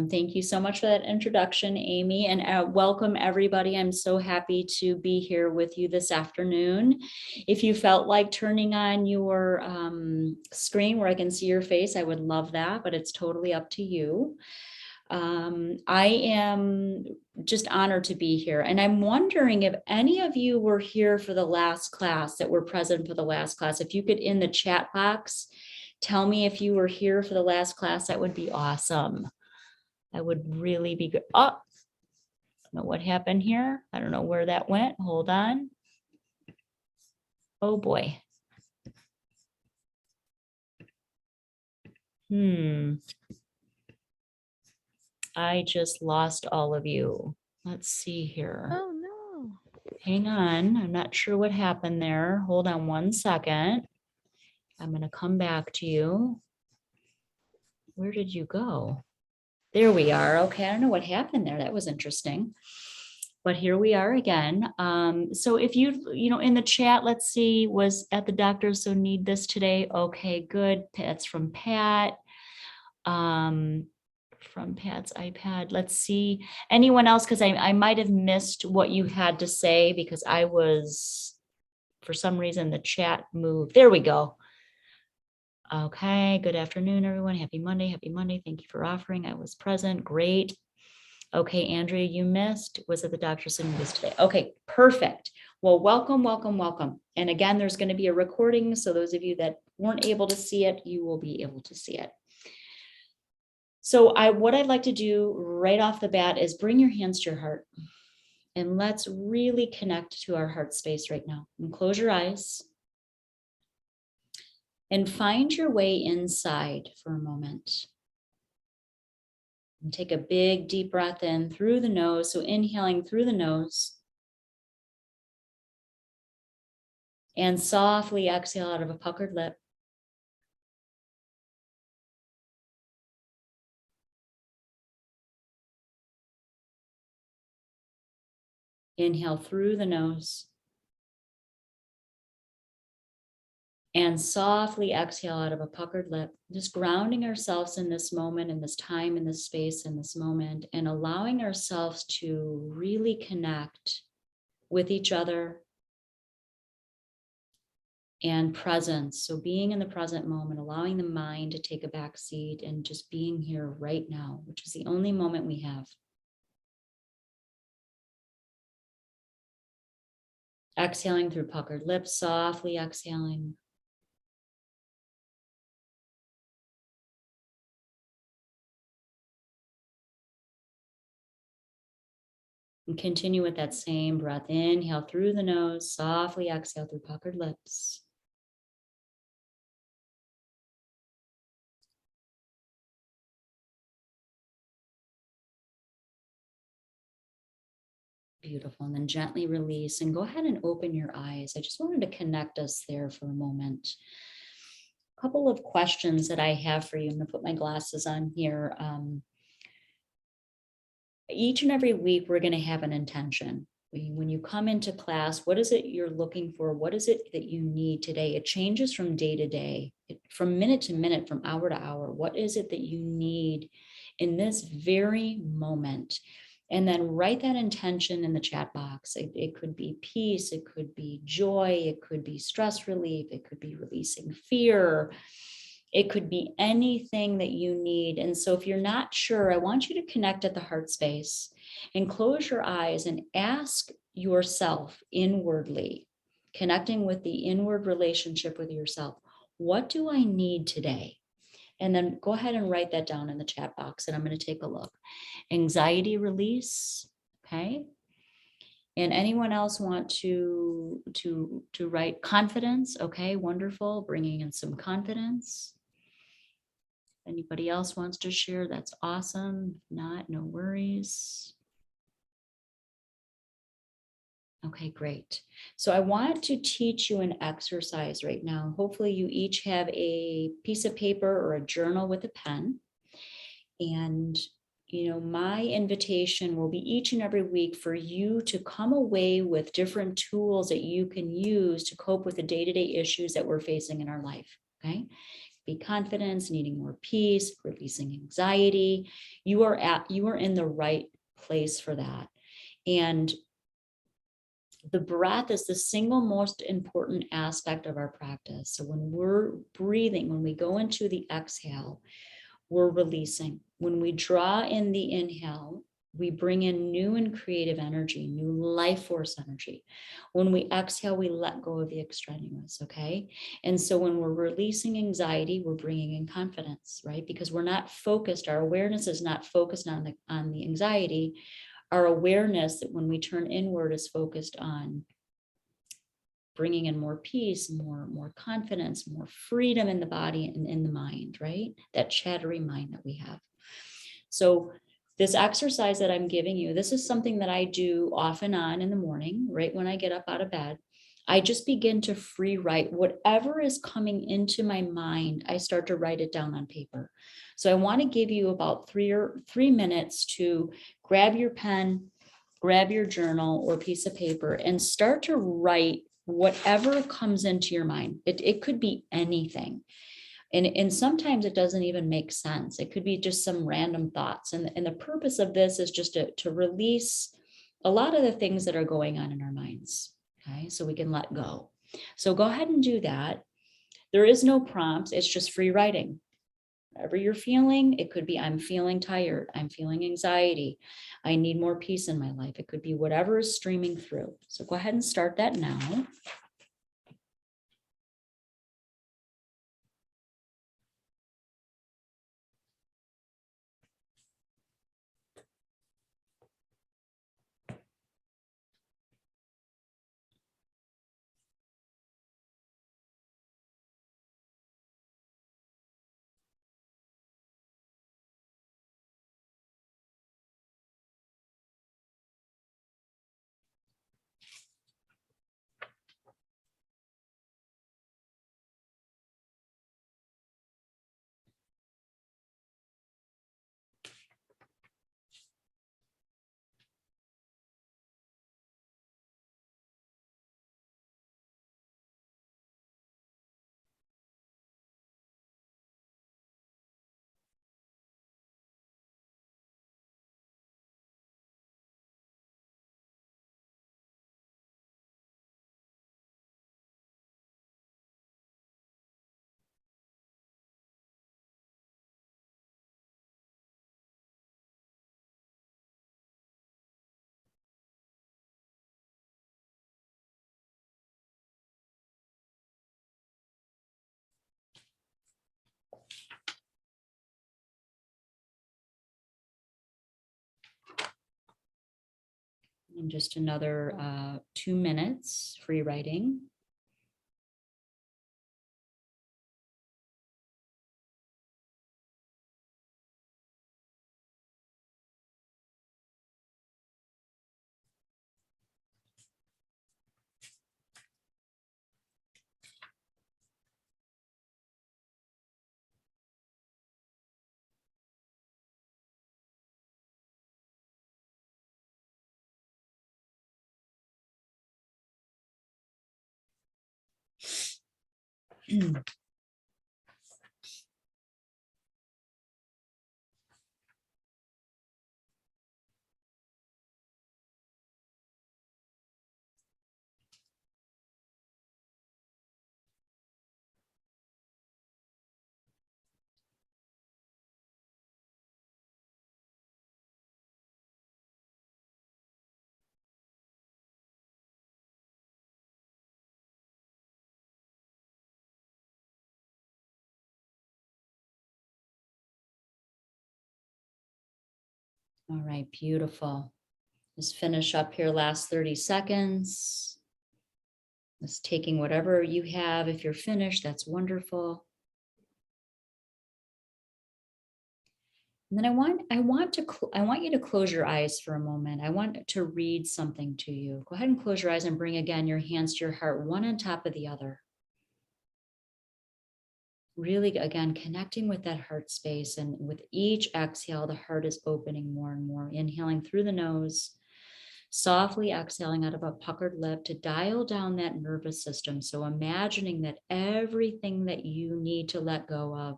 Thank you so much for that introduction, Amy, and welcome everybody. I'm so happy to be here with you this afternoon. If you felt like turning on your screen where I can see your face, I would love that, but it's totally up to you. I am just honored to be here, and I'm wondering if any of you were here for the last class, that were present for the last class. If you could, in the chat box, tell me if you were here for the last class, that would be awesome. I would really be good. Oh, I don't know what happened here. I don't know where that went. Hold on. Oh boy. I just lost all of you. Let's see here. Oh no. Hang on. I'm not sure what happened there. Hold on one second. I'm going to come back to you. Where did you go? There we are. Okay. I don't know what happened there. That was interesting. But here we are again. So if in the chat, let's see, was at the doctor, so need this today. Okay, good. That's from Pat. From Pat's iPad. Let's see. Anyone else? Because I might have missed what you had to say because I was, for some reason, the chat moved. There we go. Okay, good afternoon, everyone. Happy Monday. Happy Monday. Thank you for offering. I was present. Great. Okay, Andrea, you missed. Was at the doctor's sitting this today. Okay, perfect. Well, welcome, welcome, welcome. And again, there's going to be a recording. So those of you that weren't able to see it, you will be able to see it. So what I'd like to do right off the bat is bring your hands to your heart. And let's really connect to our heart space right now. And close your eyes. And find your way inside for a moment. And take a big deep breath in through the nose. So inhaling through the nose. And softly exhale out of a puckered lip. Inhale through the nose. And softly exhale out of a puckered lip, just grounding ourselves in this moment, in this time, in this space, in this moment, and allowing ourselves to really connect with each other and presence. So being in the present moment, allowing the mind to take a back seat and just being here right now, which is the only moment we have. Exhaling through puckered lips, softly exhaling. And continue with that same breath. Inhale through the nose, softly exhale through puckered lips. Beautiful. And then gently release and go ahead and open your eyes. I just wanted to connect us there for a moment. A couple of questions that I have for you. I'm going to put my glasses on here. Each and every week, we're going to have an intention. When you come into class, what is it you're looking for? What is it that you need today? It changes from day to day, from minute to minute, from hour to hour. What is it that you need in this very moment? And then write that intention in the chat box. It could be peace, it could be joy, it could be stress relief, it could be releasing fear. It could be anything that you need. And so if you're not sure, I want you to connect at the heart space and close your eyes and ask yourself inwardly, connecting with the inward relationship with yourself. What do I need today? And then go ahead and write that down in the chat box, and I'm going to take a look. Anxiety release, okay? And anyone else want to write confidence? Okay, wonderful, bringing in some confidence. Anybody else wants to share? That's awesome. If not, no worries. Okay, great. So I want to teach you an exercise right now. Hopefully you each have a piece of paper or a journal with a pen. And, my invitation will be each and every week for you to come away with different tools that you can use to cope with the day-to-day issues that we're facing in our life, okay? be confidence, needing more peace, releasing anxiety, you are in the right place for that. And the breath is the single most important aspect of our practice. So when we're breathing, when we go into the exhale, we're releasing. When we draw in the inhale, we bring in new and creative energy, new life force energy. When we exhale, we let go of the extraneous, okay? And so when we're releasing anxiety, we're bringing in confidence, right? Because we're not focused, our awareness is not focused on the anxiety. Our awareness that when we turn inward is focused on bringing in more peace, more confidence, more freedom in the body and in the mind, right? That chattery mind that we have. So this exercise that I'm giving you, this is something that I do off and on in the morning, right when I get up out of bed. I just begin to free write whatever is coming into my mind. I start to write it down on paper. So I want to give you about 3 minutes to grab your pen, grab your journal or piece of paper and start to write whatever comes into your mind. It could be anything. And sometimes it doesn't even make sense. It could be just some random thoughts. And the purpose of this is just to release a lot of the things that are going on in our minds. Okay, so we can let go. So go ahead and do that. There is no prompts. It's just free writing. Whatever you're feeling, it could be I'm feeling tired. I'm feeling anxiety. I need more peace in my life. It could be whatever is streaming through. So go ahead and start that now. In just another 2 minutes, free writing. All right, beautiful. Just finish up here, last 30 seconds. Just taking whatever you have. If you're finished, that's wonderful. And then I want you to close your eyes for a moment. I want to read something to you. Go ahead and close your eyes and bring again your hands to your heart, one on top of the other. Really, again, connecting with that heart space. And with each exhale, the heart is opening more and more. Inhaling through the nose, Softly exhaling out of a puckered lip to dial down that nervous system. So imagining that everything that you need to let go of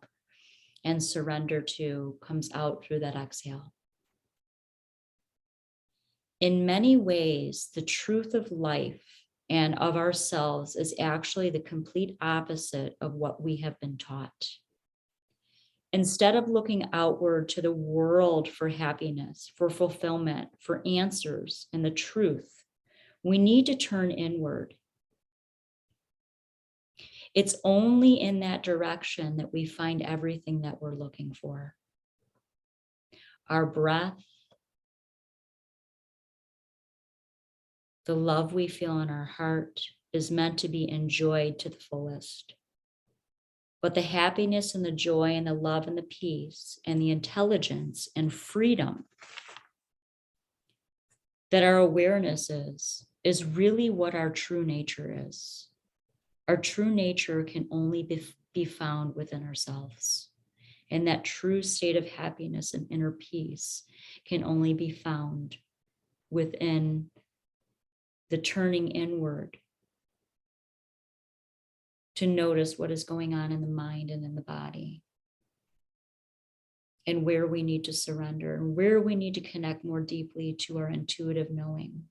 and surrender to comes out through that exhale. In many ways, the truth of life and of ourselves is actually the complete opposite of what we have been taught. Instead of looking outward to the world for happiness, for fulfillment, for answers and the truth, we need to turn inward. It's only in that direction that we find everything that we're looking for. Our breath, the love we feel in our heart is meant to be enjoyed to the fullest. But the happiness and the joy and the love and the peace and the intelligence and freedom that our awareness is really what our true nature is. Our true nature can only be found within ourselves. And that true state of happiness and inner peace can only be found within the turning inward to notice what is going on in the mind and in the body, and where we need to surrender and where we need to connect more deeply to our intuitive knowing,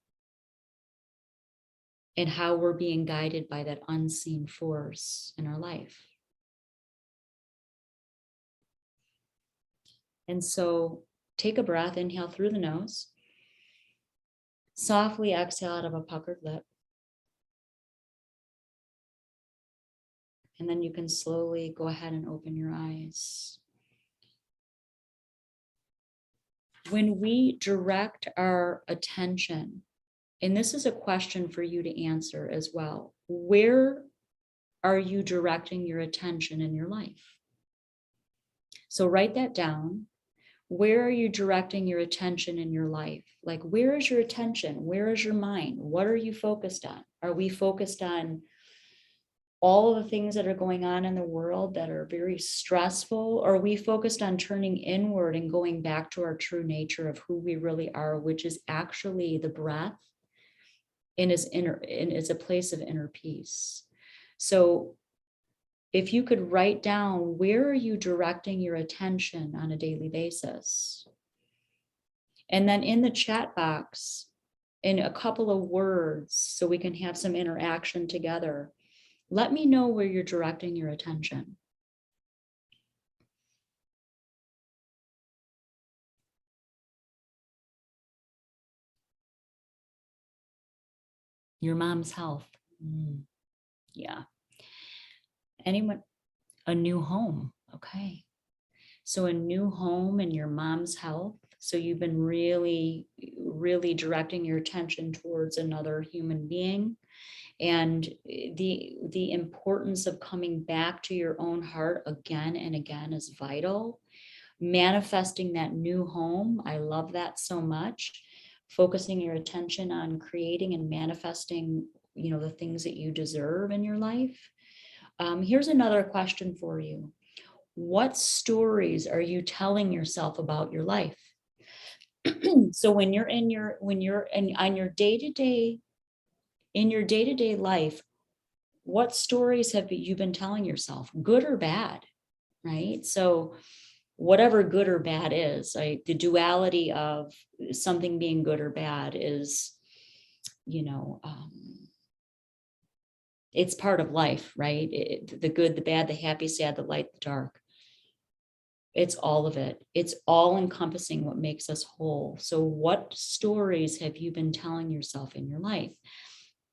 and how we're being guided by that unseen force in our life. And so take a breath, inhale through the nose, softly exhale out of a puckered lip. And then you can slowly go ahead and open your eyes. When we direct our attention, and this is a question for you to answer as well, where are you directing your attention in your life? So write that down. Where are you directing your attention in your life? Like, where is your attention? Where is your mind? What are you focused on? Are we focused on all of the things that are going on in the world that are very stressful? Or are we focused on turning inward and going back to our true nature of who we really are, which is actually the breath and is a place of inner peace? So if you could write down, where are you directing your attention on a daily basis? And then in the chat box, in a couple of words, so we can have some interaction together, let me know where you're directing your attention. Your mom's health. Yeah. Anyone? A new home. Okay. So a new home and your mom's health. So you've been really, really directing your attention towards another human being. And the importance of coming back to your own heart again and again is vital. Manifesting that new home, I love that so much. Focusing your attention on creating and manifesting, the things that you deserve in your life. Here's another question for you. What stories are you telling yourself about your life? So when you're on your day-to-day, in your day-to-day life, what stories have you been telling yourself, good or bad, right? So whatever good or bad is, the duality of something being good or bad is, it's part of life, right? The good, the bad, the happy, sad, the light, the dark. It's all of it. It's all encompassing what makes us whole. So what stories have you been telling yourself in your life?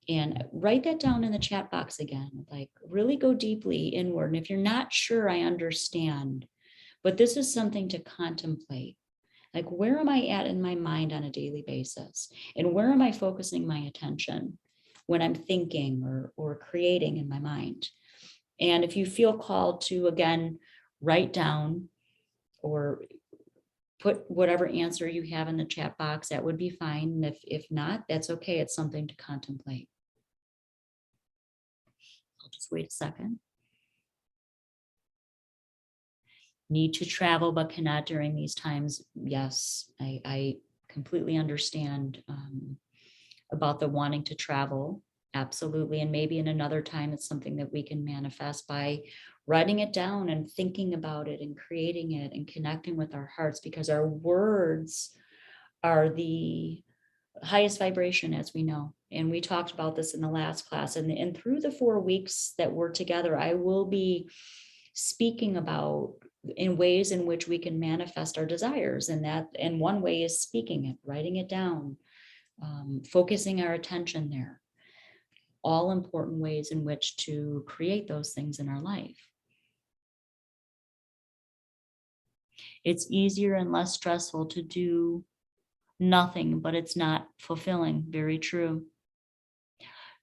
And write that down in the chat box again. Like, really go deeply inward. And if you're not sure, I understand. But this is something to contemplate. Like, where am I at in my mind on a daily basis? And where am I focusing my attention when I'm thinking or creating in my mind? And if you feel called to, again, write down or put whatever answer you have in the chat box, that would be fine. And if not, that's okay. It's something to contemplate. I'll just wait a second. Need to travel but cannot during these times. Yes, I completely understand. about the wanting to travel. Absolutely. And maybe in another time, it's something that we can manifest by writing it down and thinking about it and creating it and connecting with our hearts, because our words are the highest vibration, as we know. And we talked about this in the last class. And through the 4 weeks that we're together, I will be speaking about in ways in which we can manifest our desires. And one way is speaking it, writing it down, focusing our attention there. All important ways in which to create those things in our life. It's easier and less stressful to do nothing, but it's not fulfilling. Very true.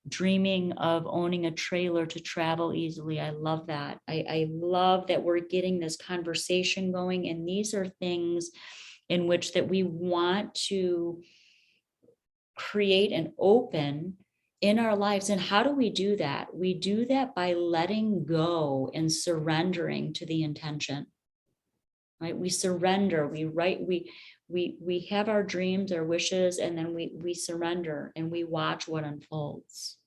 Dreaming of owning a trailer to travel easily. I love that. I love that we're getting this conversation going. And these are things in which that we want to create and open in our lives. And how do we do that? We do that by letting go and surrendering to the intention. Right? We surrender, we have our dreams, our wishes, and then we surrender and we watch what unfolds.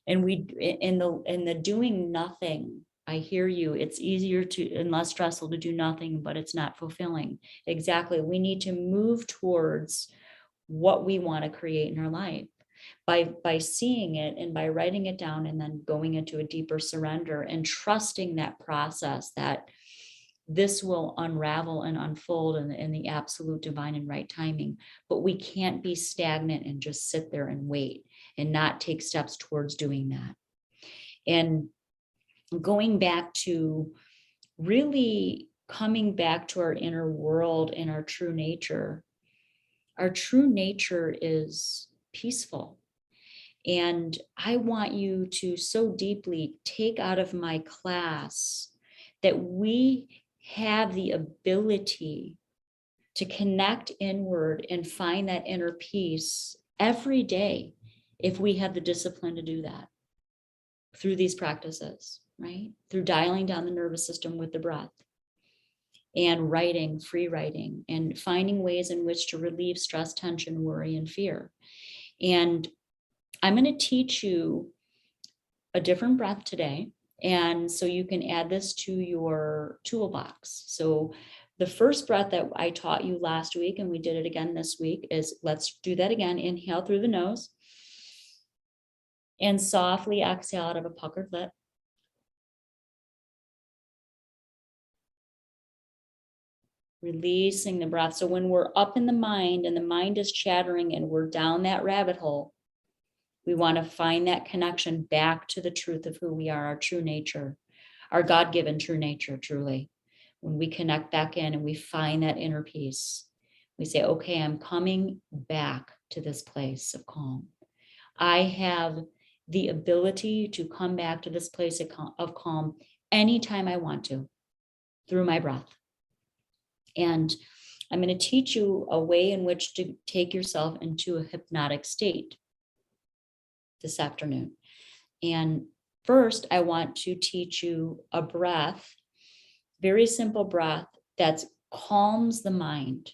And we in the doing nothing, I hear you. It's easier to and less stressful to do nothing, but it's not fulfilling. Exactly. We need to move towards what we want to create in our life by seeing it and by writing it down and then going into a deeper surrender and trusting that process, that this will unravel and unfold in the absolute divine and right timing. But we can't be stagnant and just sit there and wait and not take steps towards doing that. And going back to really coming back to our inner world and our true nature. Our true nature is peaceful. And I want you to so deeply take out of my class that we have the ability to connect inward and find that inner peace every day if we have the discipline to do that through these practices, right? Through dialing down the nervous system with the breath and writing, free writing, and finding ways in which to relieve stress, tension, worry, and fear. And I'm going to teach you a different breath today. And so you can add this to your toolbox. So the first breath that I taught you last week, and we did it again this week, is let's do that again. Inhale through the nose and softly exhale out of a puckered lip. Releasing the breath. So when we're up in the mind and the mind is chattering and we're down that rabbit hole, we want to find that connection back to the truth of who we are, our true nature, our God-given true nature, truly. When we connect back in and we find that inner peace, we say, okay, I'm coming back to this place of calm. I have the ability to come back to this place of calm anytime I want to through my breath. And I'm going to teach you a way in which to take yourself into a hypnotic state this afternoon. And first, I want to teach you a breath, very simple breath that calms the mind.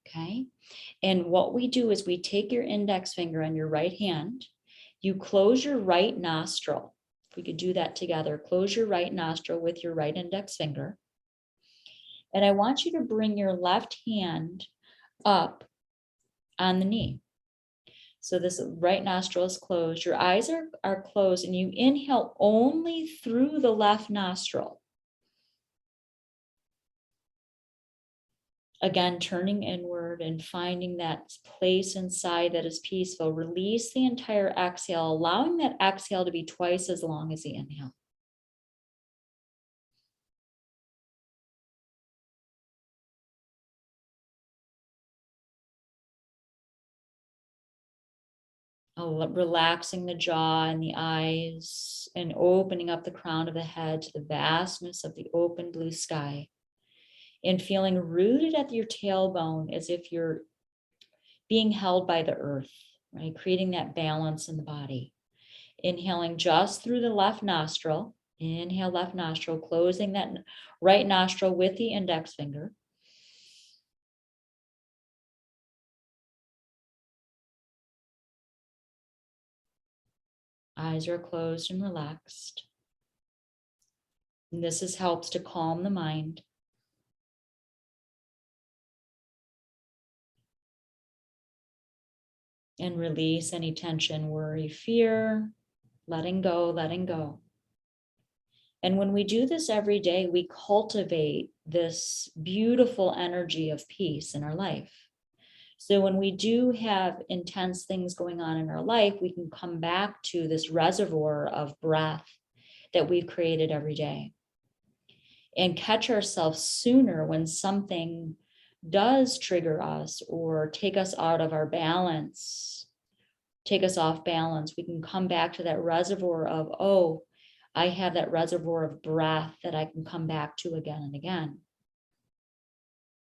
Okay. And what we do is we take your index finger on your right hand, you close your right nostril. If we could do that together, close your right nostril with your right index finger. And I want you to bring your left hand up on the knee. So this right nostril is closed. Your eyes are closed and you inhale only through the left nostril. Again, turning inward and finding that place inside that is peaceful. Release the entire exhale, allowing that exhale to be twice as long as the inhale. Relaxing the jaw and the eyes and opening up the crown of the head to the vastness of the open blue sky. And feeling rooted at your tailbone as if you're being held by the earth, right? Creating that balance in the body. Inhaling just through the left nostril. Inhale left nostril, closing that right nostril with the index finger. Eyes are closed and relaxed. And this helps to calm the mind. And release any tension, worry, fear, letting go, letting go. And when we do this every day, we cultivate this beautiful energy of peace in our life. So when we do have intense things going on in our life, we can come back to this reservoir of breath that we've created every day and catch ourselves sooner when something does trigger us or take us out of our balance, take us off balance. We can come back to that reservoir of, oh, I have that reservoir of breath that I can come back to again and again,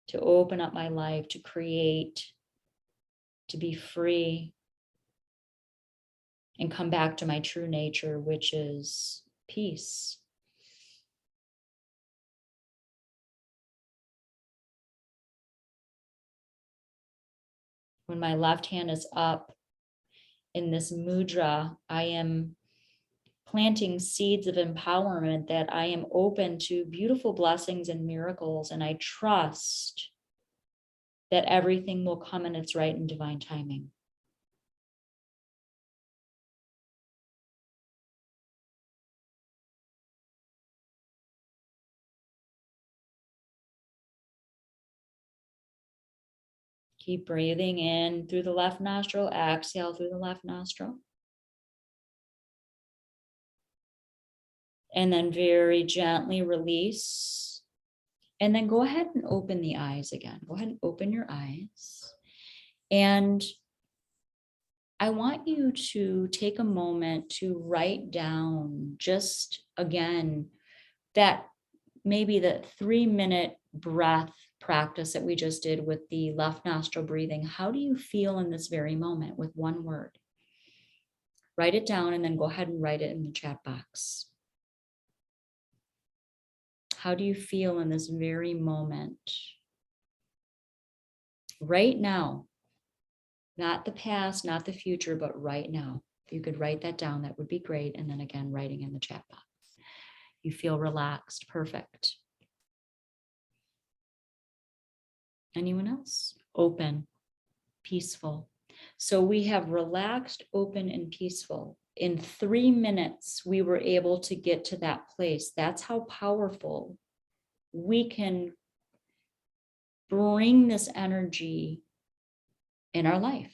to open up my life, to create, to be free, and come back to my true nature, which is peace. When my left hand is up in this mudra, I am planting seeds of empowerment that I am open to beautiful blessings and miracles, and I trust that everything will come in its right and divine timing. Keep breathing in through the left nostril, exhale through the left nostril. And then very gently release. And then go ahead and open the eyes again. Go ahead and open your eyes. And I want you to take a moment to write down just again that maybe the 3-minute breath practice that we just did with the left nostril breathing. How do you feel in this very moment with one word? Write it down and then go ahead and write it in the chat box. How do you feel in this very moment? Right now, not the past, not the future, but right now. If you could write that down, that would be great. And then again, writing in the chat box. You feel relaxed, perfect. Anyone else? Open, peaceful. So we have relaxed, open, and peaceful. In 3 minutes, we were able to get to that place. That's how powerful we can bring this energy in our life.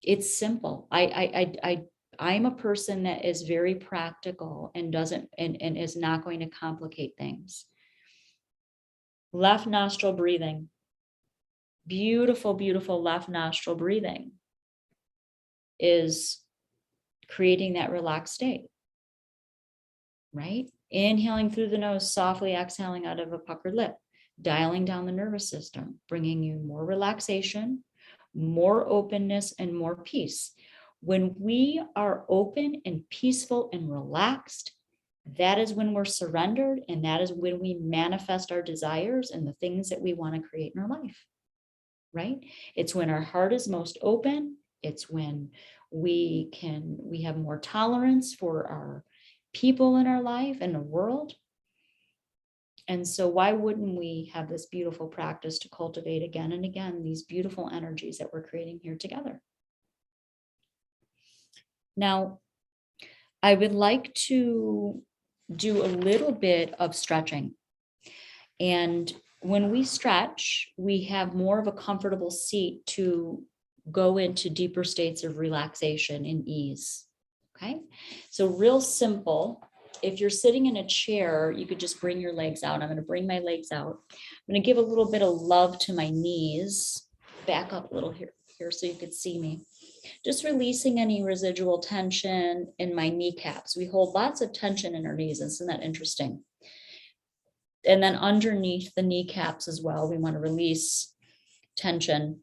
It's simple. I'm a person that is very practical and doesn't and is not going to complicate things. Left nostril breathing. Beautiful, beautiful left nostril breathing is creating that relaxed state, right? Inhaling through the nose, softly exhaling out of a puckered lip, dialing down the nervous system, bringing you more relaxation, more openness, and more peace. When we are open and peaceful and relaxed, that is when we're surrendered, and that is when we manifest our desires and the things that we want to create in our life, right? It's when our heart is most open. It's when we have more tolerance for our people in our life and the world. And so why wouldn't we have this beautiful practice to cultivate again and again these beautiful energies that we're creating here together? Now, I would like to do a little bit of stretching. And when we stretch, we have more of a comfortable seat to go into deeper states of relaxation and ease. Okay, so real simple. If you're sitting in a chair, you could just bring your legs out. I'm going to bring my legs out. I'm going to give a little bit of love to my knees. Back up a little here so you could see me. Just releasing any residual tension in my kneecaps. We hold lots of tension in our knees. Isn't that interesting? And then underneath the kneecaps as well, we want to release tension.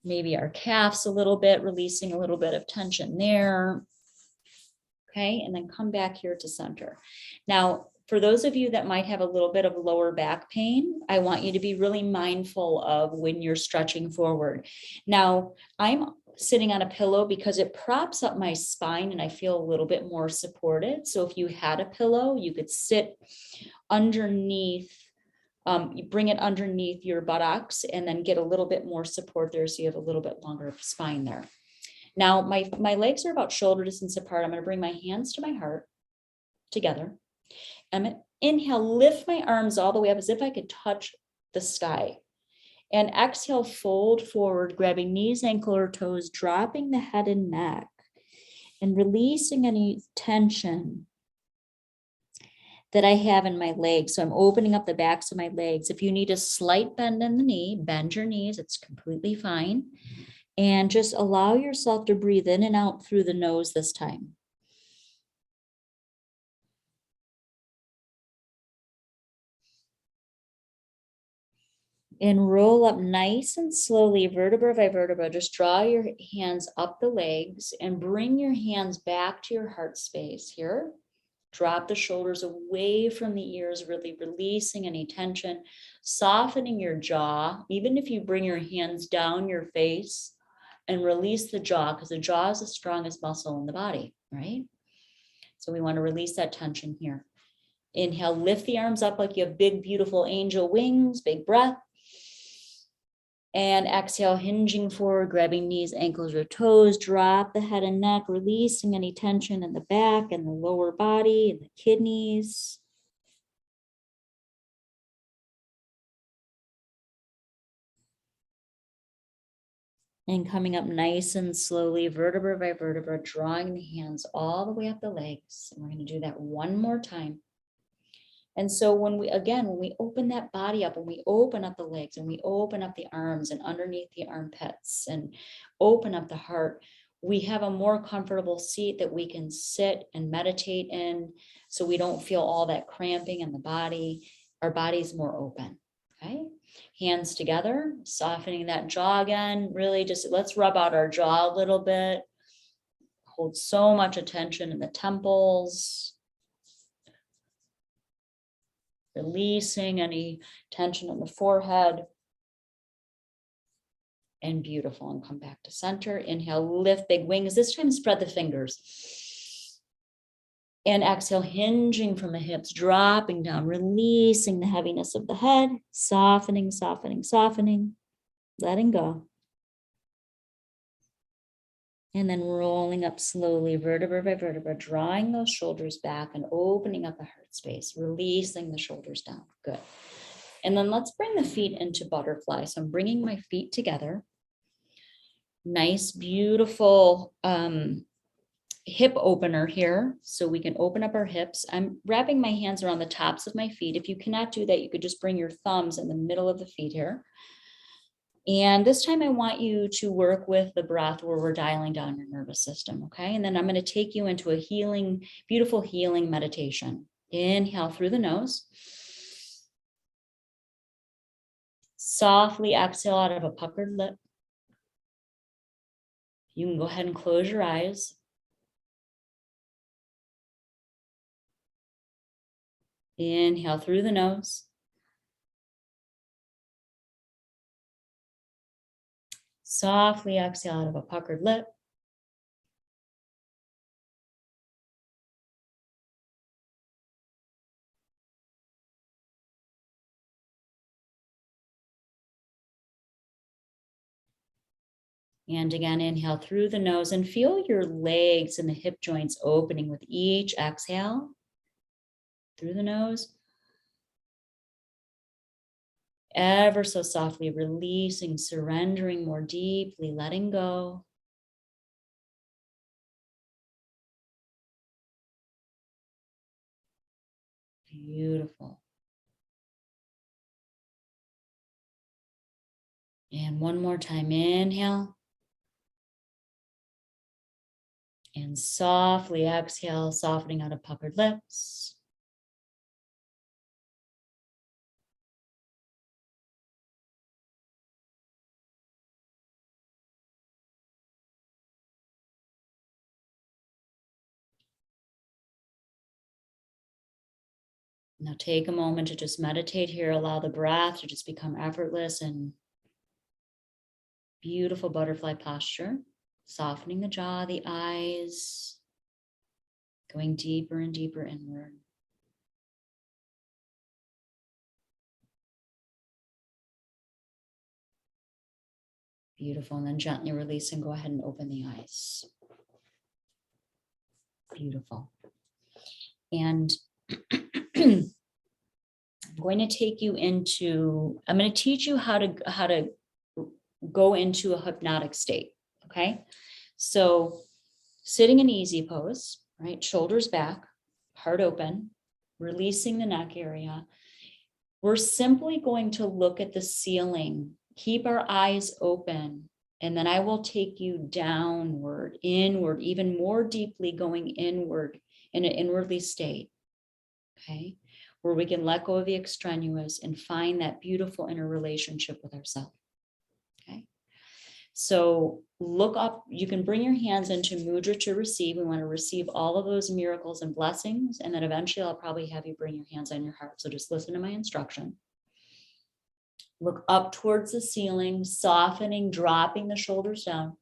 Maybe our calves a little bit, releasing a little bit of tension there. Okay, and then come back here to center. Now, for those of you that might have a little bit of lower back pain, I want you to be really mindful of when you're stretching forward. Now, I'm sitting on a pillow because it props up my spine and I feel a little bit more supported. So if you had a pillow, you could sit underneath, you bring it underneath your buttocks and then get a little bit more support there. So you have a little bit longer spine there. Now my legs are about shoulder distance apart. I'm going to bring my hands to my heart together. I'm going to inhale, lift my arms all the way up as if I could touch the sky. And exhale, fold forward, grabbing knees, ankle, or toes, dropping the head and neck, and releasing any tension that I have in my legs. So I'm opening up the backs of my legs. If you need a slight bend in the knee, bend your knees. It's completely fine. And just allow yourself to breathe in and out through the nose this time. And roll up nice and slowly, vertebra by vertebra. Just draw your hands up the legs and bring your hands back to your heart space here. Drop the shoulders away from the ears, really releasing any tension, softening your jaw. Even if you bring your hands down your face and release the jaw, because the jaw is the strongest muscle in the body, right? So we want to release that tension here. Inhale, lift the arms up like you have big, beautiful angel wings, big breath. And exhale, hinging forward, grabbing knees, ankles, or toes. Drop the head and neck, releasing any tension in the back and the lower body and the kidneys. And coming up nice and slowly, vertebra by vertebra, drawing the hands all the way up the legs. And we're going to do that one more time. And so when we open that body up, when we open up the legs and we open up the arms and underneath the armpits and open up the heart, we have a more comfortable seat that we can sit and meditate in, so we don't feel all that cramping in the body. Our body's more open, okay? Hands together, softening that jaw again. Really just, let's rub out our jaw a little bit. Hold so much attention in the temples. Releasing any tension in the forehead. And beautiful. And come back to center. Inhale, lift big wings. This time spread the fingers. And exhale, hinging from the hips, dropping down, releasing the heaviness of the head, softening, softening, softening, letting go. And then rolling up slowly, vertebra by vertebra, drawing those shoulders back and opening up the heart space, releasing the shoulders down. Good. And then let's bring the feet into butterfly. So I'm bringing my feet together. Nice, beautiful hip opener here. So we can open up our hips. I'm wrapping my hands around the tops of my feet. If you cannot do that, you could just bring your thumbs in the middle of the feet here. And this time I want you to work with the breath where we're dialing down your nervous system, okay? And then I'm going to take you into a healing, beautiful healing meditation. Inhale through the nose. Softly exhale out of a puckered lip. You can go ahead and close your eyes. Inhale through the nose. Softly exhale out of a puckered lip. And again, inhale through the nose and feel your legs and the hip joints opening with each exhale through the nose. Ever so softly releasing, surrendering more deeply, letting go. Beautiful. And one more time, inhale. And softly exhale, softening out of puckered lips. Now take a moment to just meditate here. Allow the breath to just become effortless and beautiful butterfly posture. Softening the jaw, the eyes, going deeper and deeper inward. Beautiful. And then gently release and go ahead and open the eyes. Beautiful. And I'm going to take you into, I'm going to teach you how to go into a hypnotic state. Okay. So sitting in easy pose, right? Shoulders back, heart open, releasing the neck area. We're simply going to look at the ceiling, keep our eyes open, and then I will take you downward, inward, even more deeply going inward in an inwardly state, okay? Where we can let go of the extraneous and find that beautiful inner relationship with ourselves, okay? So look up, you can bring your hands into mudra to receive. We want to receive all of those miracles and blessings. And then eventually I'll probably have you bring your hands on your heart. So just listen to my instruction. Look up towards the ceiling, softening, dropping the shoulders down.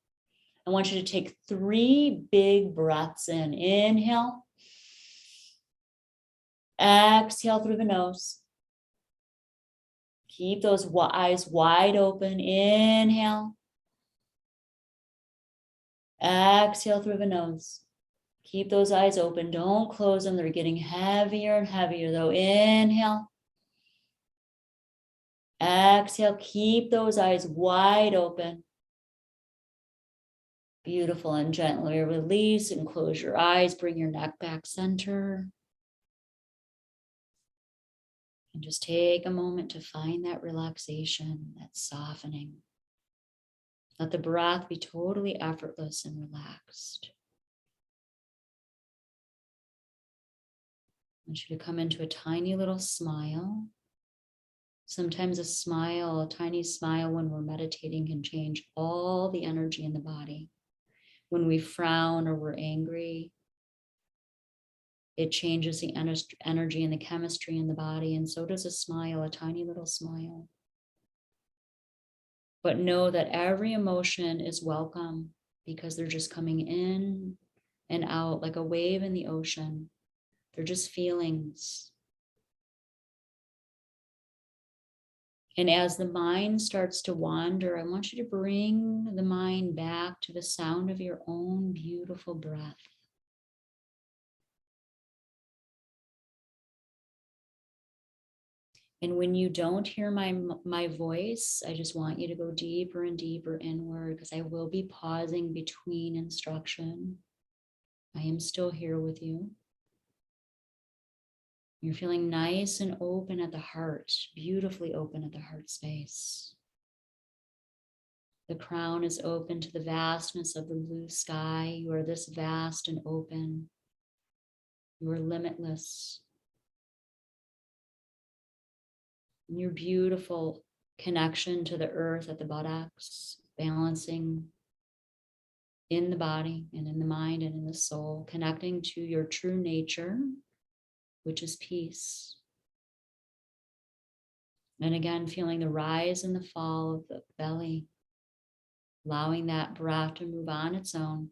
I want you to take 3 big breaths in. Inhale. Exhale through the nose. Keep those eyes wide open. Inhale. Exhale through the nose. Keep those eyes open. Don't close them. They're getting heavier and heavier though. Inhale. Exhale. Keep those eyes wide open. Beautiful. And gently release and close your eyes. Bring your neck back center. And just take a moment to find that relaxation, that softening. Let the breath be totally effortless and relaxed. I want you to come into a tiny little smile. Sometimes a tiny smile when we're meditating can change all the energy in the body. When we frown or we're angry, it changes the energy and the chemistry in the body, and so does a smile, a tiny little smile. But know that every emotion is welcome because they're just coming in and out like a wave in the ocean. They're just feelings. And as the mind starts to wander, I want you to bring the mind back to the sound of your own beautiful breath. And when you don't hear my voice, I just want you to go deeper and deeper inward because I will be pausing between instruction. I am still here with you. You're feeling nice and open at the heart, beautifully open at the heart space. The crown is open to the vastness of the blue sky. You are this vast and open. You are limitless. And your beautiful connection to the earth at the buttocks, balancing in the body and in the mind and in the soul, connecting to your true nature, which is peace. And again, feeling the rise and the fall of the belly, allowing that breath to move on its own.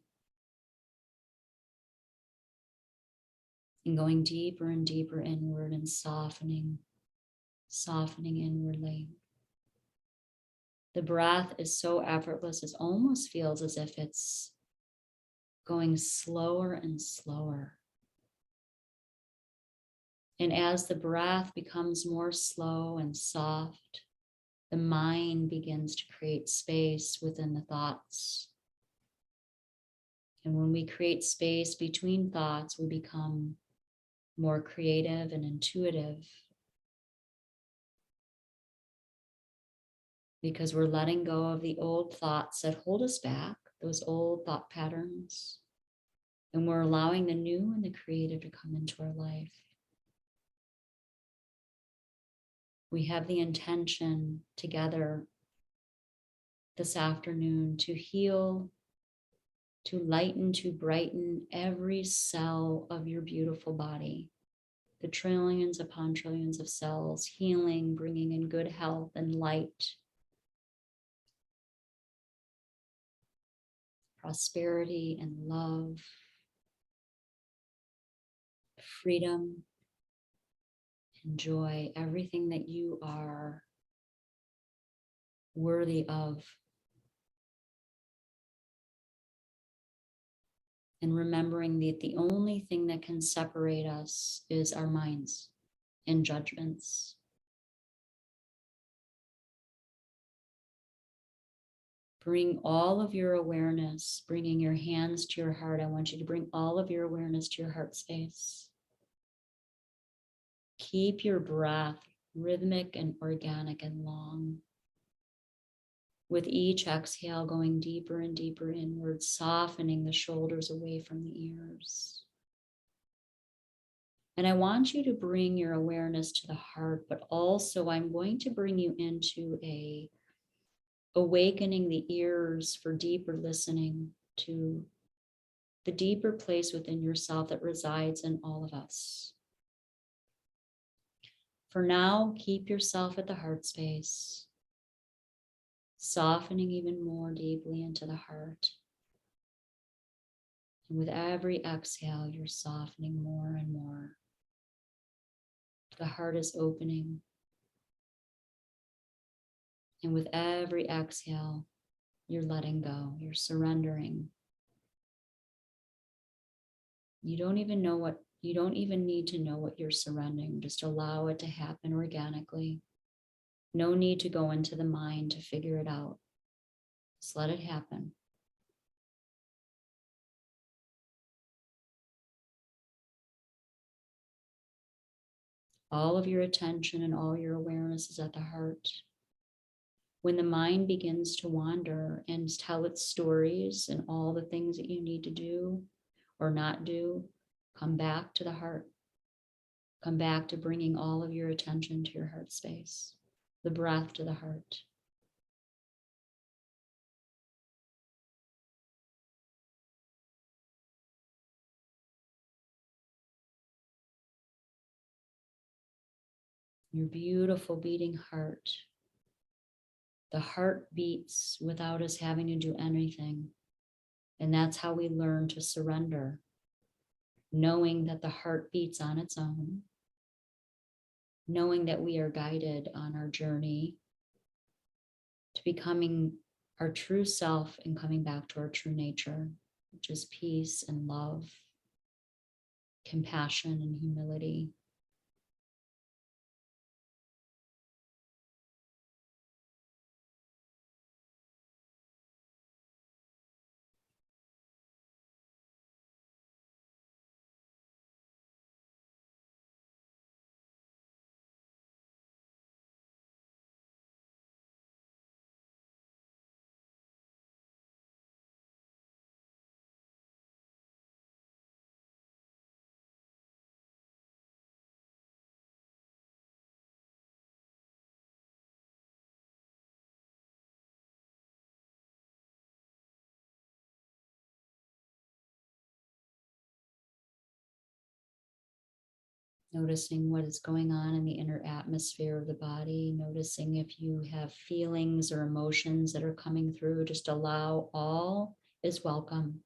And going deeper and deeper inward and softening inwardly. The breath is so effortless, it almost feels as if it's going slower and slower. And as the breath becomes more slow and soft, the mind begins to create space within the thoughts. And when we create space between thoughts, we become more creative and intuitive because we're letting go of the old thoughts that hold us back, those old thought patterns, and we're allowing the new and the creative to come into our life. We have the intention together this afternoon to heal, to lighten, to brighten every cell of your beautiful body. The trillions upon trillions of cells, healing, bringing in good health and light. prosperity and love, freedom and joy, everything that you are worthy of. And remembering that the only thing that can separate us is our minds and judgments. Bring all of your awareness, bringing your hands to your heart. I want you to bring all of your awareness to your heart space. Keep your breath rhythmic and organic and long. With each exhale, going deeper and deeper inward, softening the shoulders away from the ears. And I want you to bring your awareness to the heart, but also I'm going to bring you into awakening the ears for deeper listening to the deeper place within yourself that resides in all of us. For now, keep yourself at the heart space, softening even more deeply into the heart. And with every exhale, you're softening more and more. The heart is opening. And with every exhale, you're letting go, you're surrendering. You don't even need to know what you're surrendering. Just allow it to happen organically. No need to go into the mind to figure it out. Just let it happen. All of your attention and all your awareness is at the heart. When the mind begins to wander and tell its stories and all the things that you need to do or not do, come back to the heart. Come back to bringing all of your attention to your heart space, the breath to the heart. Your beautiful beating heart. The heart beats without us having to do anything. And that's how we learn to surrender, knowing that the heart beats on its own, knowing that we are guided on our journey to becoming our true self and coming back to our true nature, which is peace and love, compassion and humility. Noticing what is going on in the inner atmosphere of the body, noticing if you have feelings or emotions that are coming through, just allow all is welcome.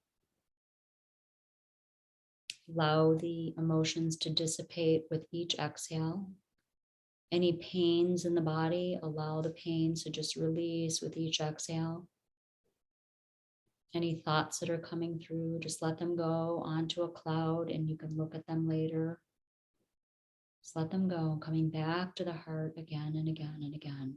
Allow the emotions to dissipate with each exhale. Any pains in the body, allow the pains to just release with each exhale. Any thoughts that are coming through, just let them go onto a cloud and you can look at them later. Just let them go, coming back to the heart again and again and again.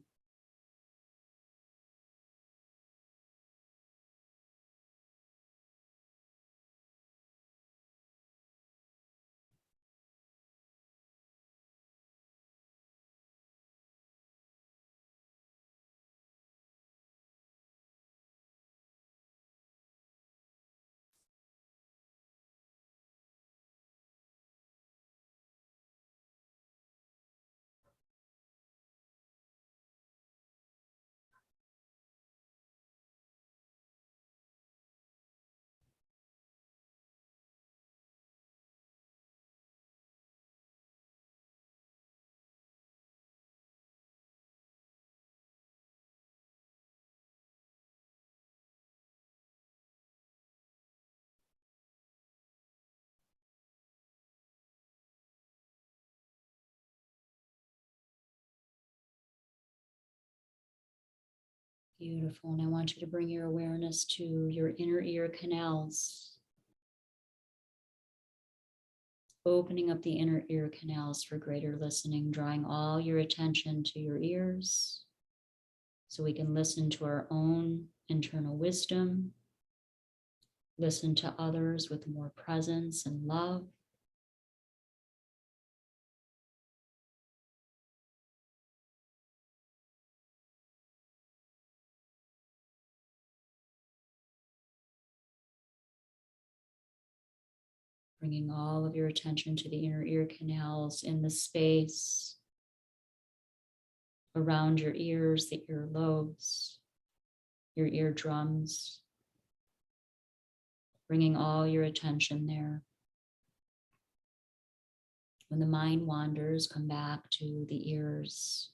Beautiful. And I want you to bring your awareness to your inner ear canals, opening up the inner ear canals for greater listening, drawing all your attention to your ears so we can listen to our own internal wisdom, listen to others with more presence and love. Bringing all of your attention to the inner ear canals in the space around your ears, the ear lobes, your eardrums, bringing all your attention there. When the mind wanders, come back to the ears.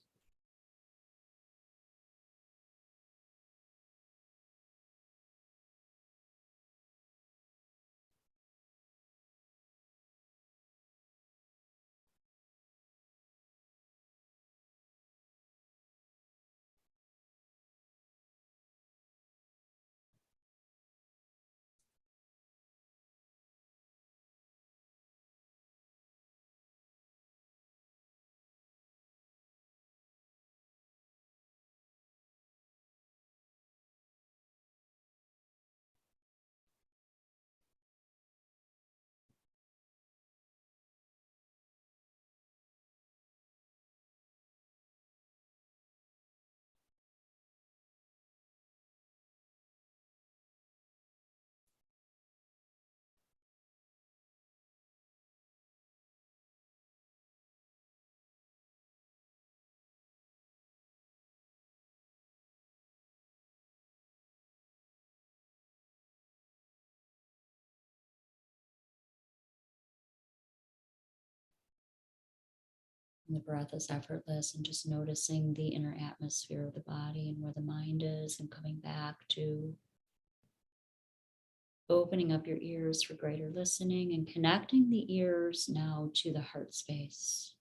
And the breath is effortless, and just noticing the inner atmosphere of the body and where the mind is, and coming back to opening up your ears for greater listening and connecting the ears now to the heart space.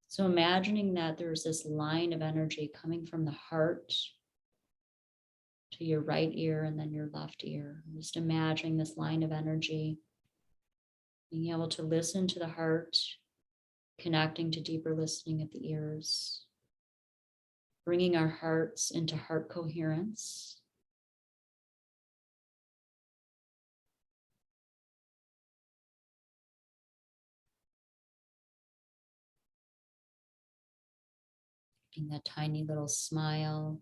So imagining that there's this line of energy coming from the heart to your right ear and then your left ear. Just imagining this line of energy, being able to listen to the heart, connecting to deeper listening at the ears, bringing our hearts into heart coherence. Getting that tiny little smile,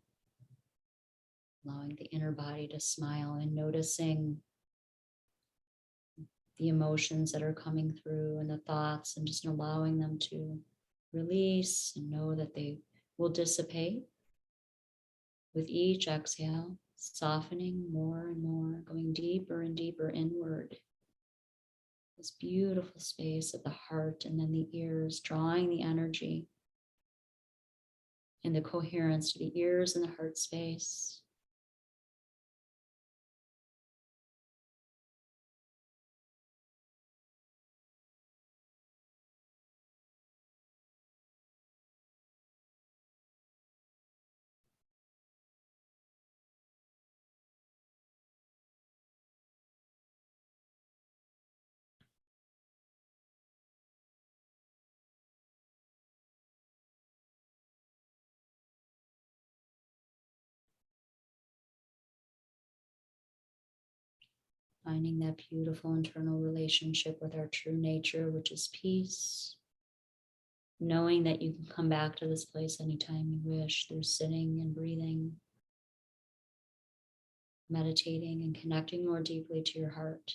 allowing the inner body to smile and noticing the emotions that are coming through and the thoughts, and just allowing them to release and know that they will dissipate with each exhale, softening more and more, going deeper and deeper inward. This beautiful space of the heart and then the ears, drawing the energy and the coherence to the ears and the heart space. Finding that beautiful internal relationship with our true nature, which is peace. Knowing that you can come back to this place anytime you wish through sitting and breathing, meditating and connecting more deeply to your heart.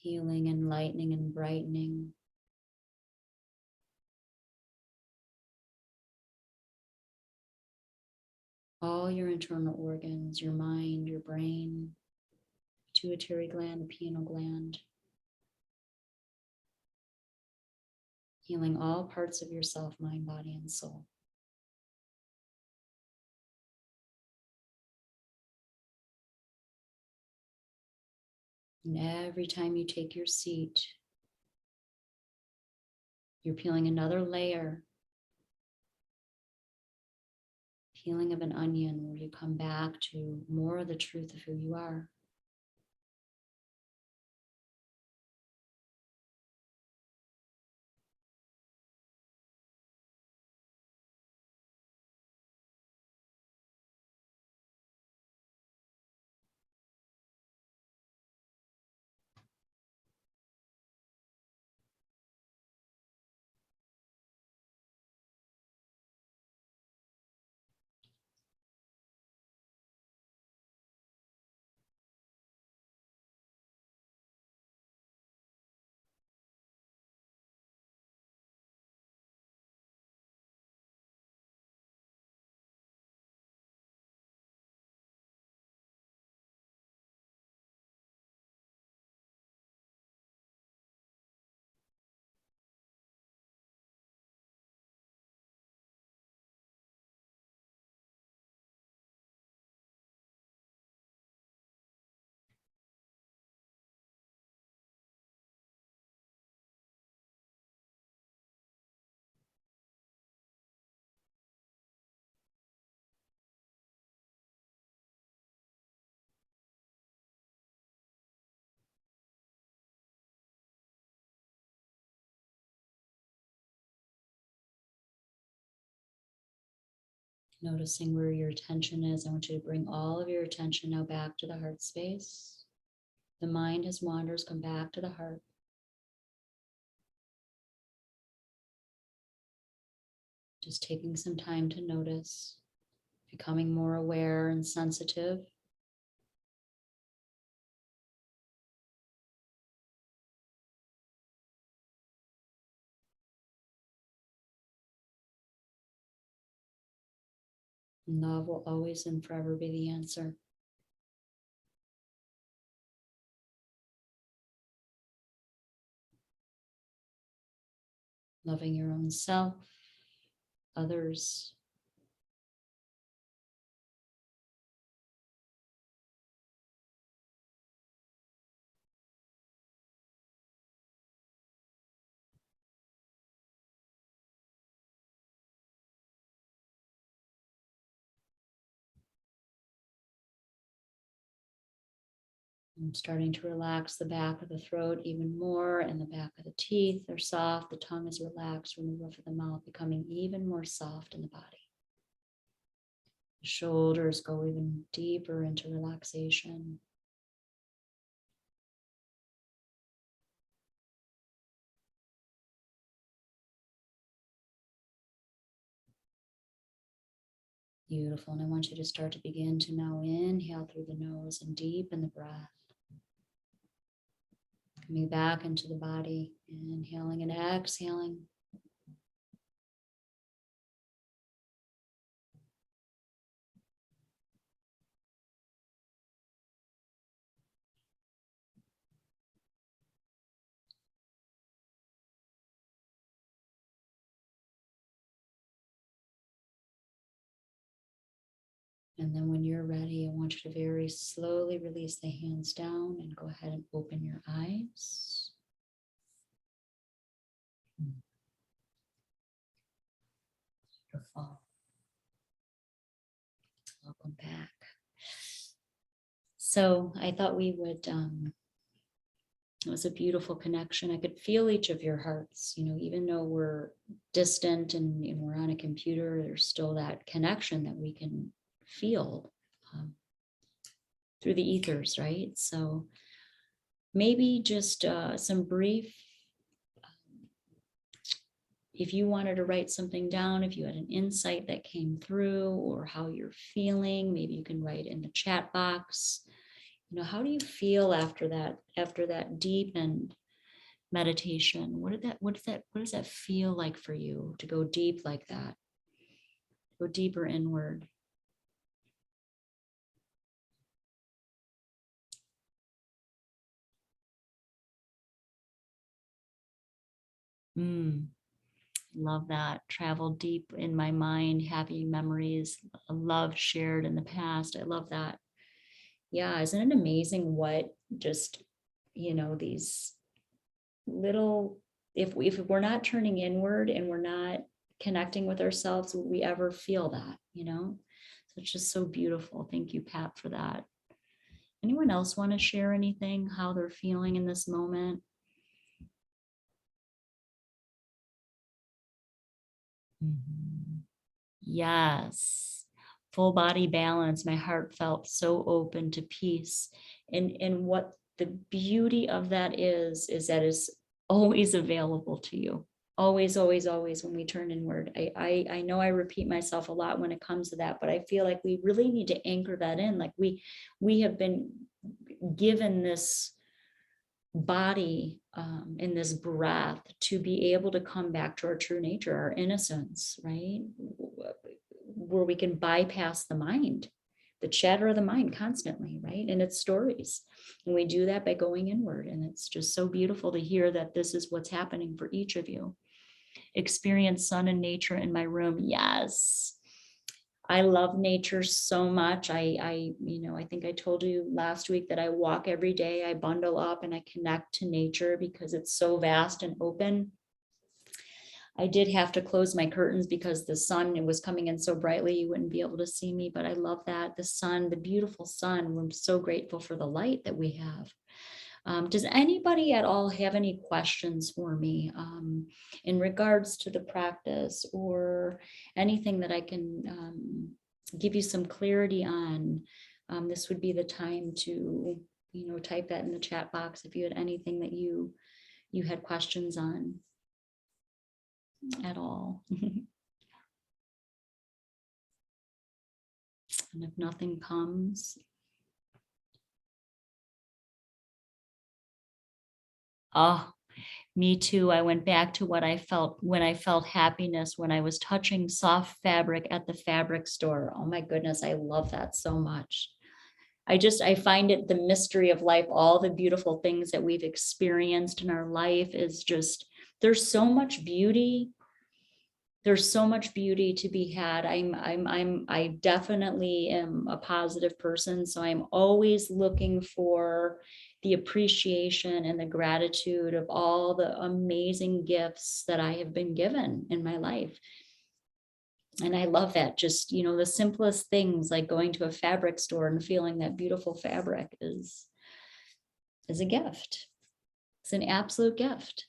Healing, enlightening, and brightening. all your internal organs, your mind, your brain, pituitary gland, the pineal gland, healing all parts of yourself, mind, body, and soul. And every time you take your seat, you're peeling another layer, peeling of an onion, where you come back to more of the truth of who you are. Noticing where your attention is. I want you to bring all of your attention now back to the heart space. The mind has wandered, come back to the heart. Just taking some time to notice, becoming more aware and sensitive. Love will always and forever be the answer. Loving your own self, others. I'm starting to relax the back of the throat even more, and the back of the teeth are soft. The tongue is relaxed from the roof of the mouth, becoming even more soft in the body. The shoulders go even deeper into relaxation. Beautiful. And I want you to start to begin to now inhale through the nose and deepen the breath. Coming back into the body, inhaling and exhaling. And then when you're ready, I want you to very slowly release the hands down and go ahead and open your eyes. Beautiful. Welcome back. So I thought we would, it was a beautiful connection. I could feel each of your hearts, even though we're distant and we're on a computer, there's still that connection that we can feel through the ethers, right? So maybe just some brief, if you wanted to write something down, if you had an insight that came through or how you're feeling, maybe you can write in the chat box. How do you feel after that deepened meditation? What does that feel like for you to go deep like that? Go deeper inward. Love that. Travel deep in my mind, happy memories, love shared in the past. I love that. Yeah, isn't it amazing what just, these little, if we're not turning inward and we're not connecting with ourselves, will we ever feel that? So it's just so beautiful. Thank you, Pat, for that. Anyone else want to share anything, how they're feeling in this moment? Yes. Full body balance. My heart felt so open to peace. And what the beauty of that is that it's always available to you. Always, always, always when we turn inward. I know I repeat myself a lot when it comes to that, but I feel like we really need to anchor that in. Like we have been given this body in this breath to be able to come back to our true nature, our innocence, right? Where we can bypass the mind, the chatter of the mind constantly, right? And its stories. And we do that by going inward. And it's just so beautiful to hear that this is what's happening for each of you. Experience sun and nature in my room. Yes. I love nature so much. I think I told you last week that I walk every day. I bundle up and I connect to nature because it's so vast and open. I did have to close my curtains because the sun, it was coming in so brightly, you wouldn't be able to see me, but I love that. The sun, the beautiful sun. I'm so grateful for the light that we have. Does anybody at all have any questions for me in regards to the practice or anything that I can give you some clarity on? This would be the time to, type that in the chat box if you had anything that you had questions on at all. And if nothing comes, oh, me too. I went back to what I felt when I felt happiness when I was touching soft fabric at the fabric store. Oh my goodness, I love that so much. I find it the mystery of life, all the beautiful things that we've experienced in our life is just, there's so much beauty. There's so much beauty to be had. I definitely am a positive person. So I'm always looking for the appreciation and the gratitude of all the amazing gifts that I have been given in my life. And I love that. Just, the simplest things like going to a fabric store and feeling that beautiful fabric is a gift. It's an absolute gift.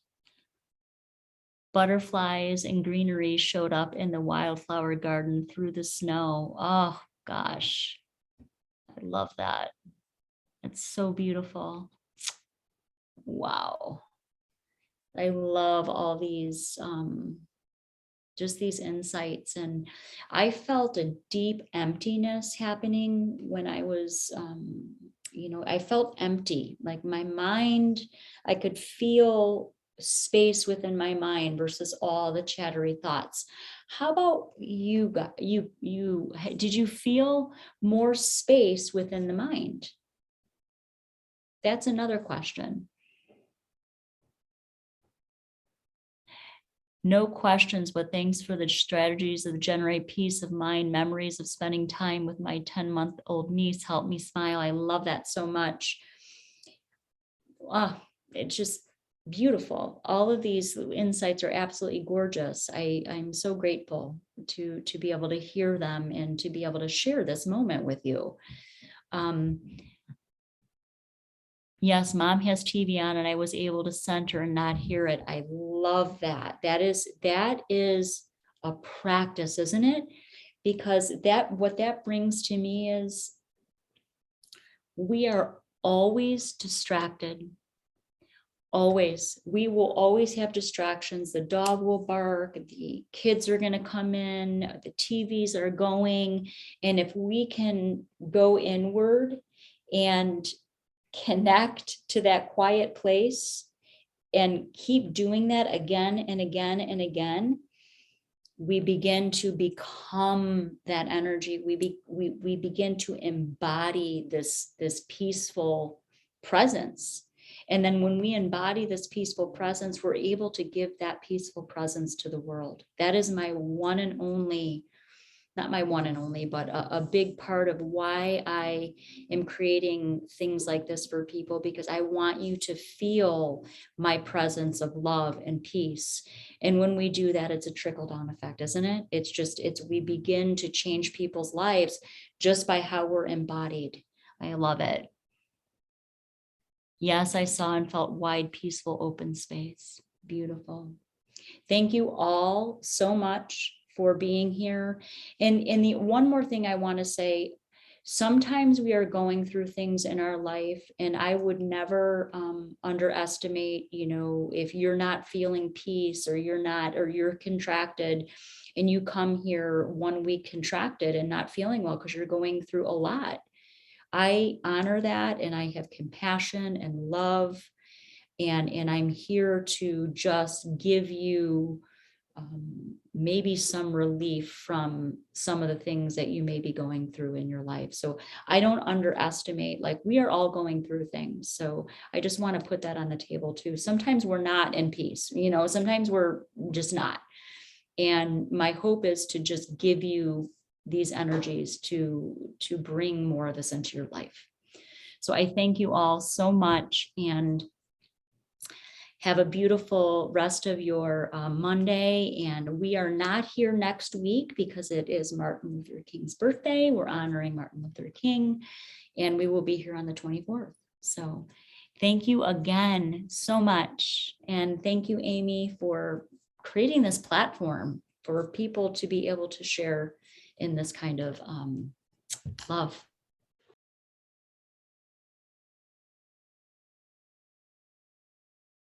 Butterflies and greenery showed up in the wildflower garden through the snow. Oh gosh, I love that. It's so beautiful. Wow. I love all these, just these insights. And I felt a deep emptiness happening when I was, I felt empty, like my mind, I could feel space within my mind versus all the chattery thoughts. How about you did you feel more space within the mind? That's another question. No questions, but thanks for the strategies that generate peace of mind. Memories of spending time with my 10-month-old niece help me smile. I love that so much. It's just beautiful. All of these insights are absolutely gorgeous. I'm so grateful to be able to hear them and to be able to share this moment with you. Yes, mom has TV on and I was able to center and not hear it. I love that. That is a practice, isn't it? Because what that brings to me is we are always distracted. Always. We will always have distractions. The dog will bark, the kids are going to come in, the TVs are going. And if we can go inward and connect to that quiet place and keep doing that again and again and again, we begin to become that energy. We begin to embody this peaceful presence. And then when we embody this peaceful presence, we're able to give that peaceful presence to the world. That is my one and only, not my one and only, but a big part of why I am creating things like this for people, because I want you to feel my presence of love and peace. And when we do that, it's a trickle-down effect, isn't it? We begin to change people's lives just by how we're embodied. I love it. Yes, I saw and felt wide, peaceful, open space. Beautiful. Thank you all so much for being here. And the one more thing I want to say, sometimes we are going through things in our life, and I would never underestimate, if you're not feeling peace, or you're contracted, and you come here 1 week contracted and not feeling well because you're going through a lot. I honor that, and I have compassion and love, and I'm here to just give you maybe some relief from some of the things that you may be going through in your life. So I don't underestimate, like, we are all going through things. So I just want to put that on the table too. Sometimes we're not in peace, sometimes we're just not. And my hope is to just give you these energies to bring more of this into your life. So I thank you all so much, and have a beautiful rest of your Monday. And we are not here next week because it is Martin Luther King's birthday. We're honoring Martin Luther King, and we will be here on the 24th. So thank you again so much. And thank you, Amy, for creating this platform for people to be able to share in this kind of love.